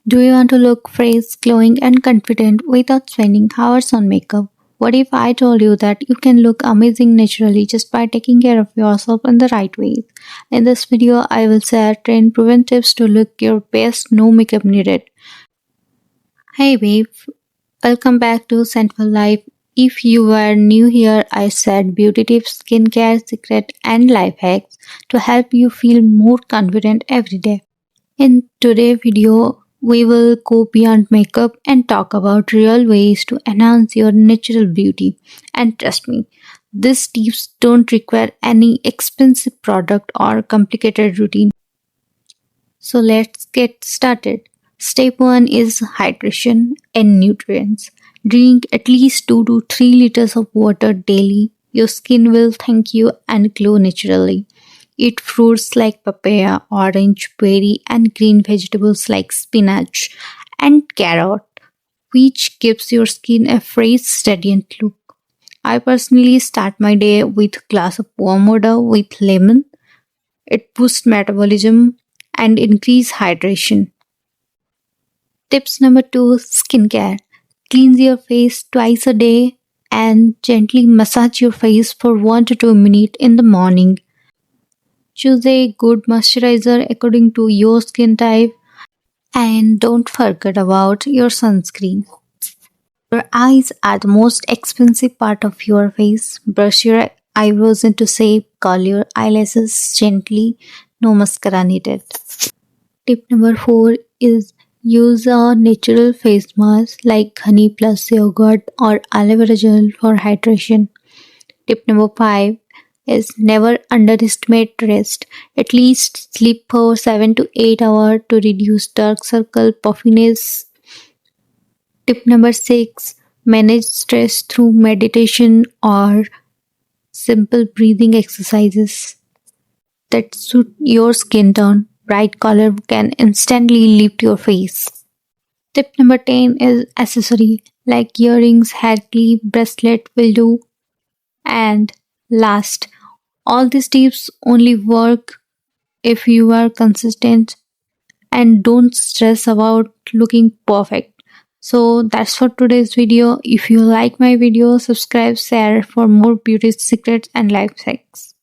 Do you want to look fresh, glowing, and confident without spending hours on makeup? What if I told you that you can look amazing naturally just by taking care of yourself in the right ways? In this video, I will share 10 proven tips to look your best, no makeup needed. Hey babe, welcome back to Central Life. If you are new here, I said beauty tips, skincare, secret, and life hacks to help you feel more confident every day. In today's video, we will go beyond makeup and talk about real ways to enhance your natural beauty. And trust me, these tips don't require any expensive product or complicated routine. So let's get started. Step 1 is hydration and nutrients. Drink at least 2 to 3 liters of water daily. Your skin will thank you and glow naturally. Eat fruits like papaya, orange, berry, and green vegetables like spinach and carrot, which gives your skin a fresh, radiant look. I personally start my day with a glass of warm water with lemon. It boosts metabolism and increase hydration. Tips number 2, skincare. Cleanse your face twice a day and gently massage your face for 1 to 2 minutes in the morning. Choose a good moisturizer according to your skin type and don't forget about your sunscreen. Your eyes are the most expensive part of your face. Brush your eyebrows into shape, curl your eyelashes gently, no mascara needed. Tip number 4 is use a natural face mask like honey plus yogurt or aloe vera gel for hydration. Tip number 5 is never underestimate rest. At least sleep for 7 to 8 hours to reduce dark circle puffiness. Tip number 6, manage stress through meditation or simple breathing exercises that suit your skin tone. Bright color can instantly lift your face. Tip number 10 is accessory like earrings, hair clip, bracelet will do. And last, all these tips only work if you are consistent and don't stress about looking perfect. So that's for today's video. If you like my video, subscribe, share for more beauty secrets and life hacks.